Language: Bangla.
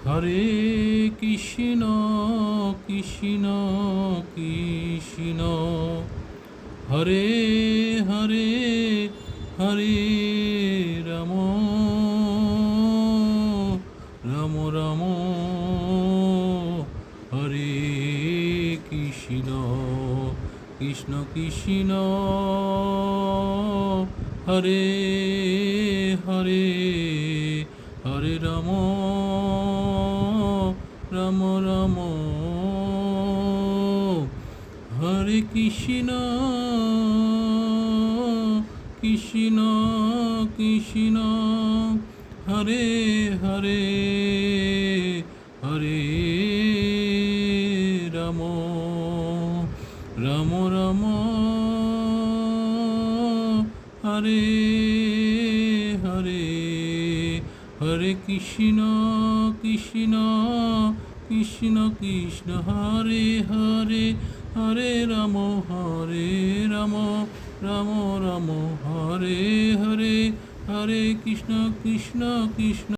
হরে কৃষ্ণ কৃষ্ণ কৃষ্ণ হরে হরে হরে রাম রাম রাম হরে কৃষ্ণ কৃষ্ণ কৃষ্ণ হরে হরে হরে রাম রাম রাম হরে কৃষ্ণ কৃষ্ণ কৃষ্ণ হরে হরে হরে রাম রাম রাম হরে হরে হরে কৃষ্ণ কৃষ্ণ কৃষ্ণ কৃষ্ণ হরে হরে হরে রাম রাম রাম হরে হরে হরে কৃষ্ণ কৃষ্ণ কৃষ্ণ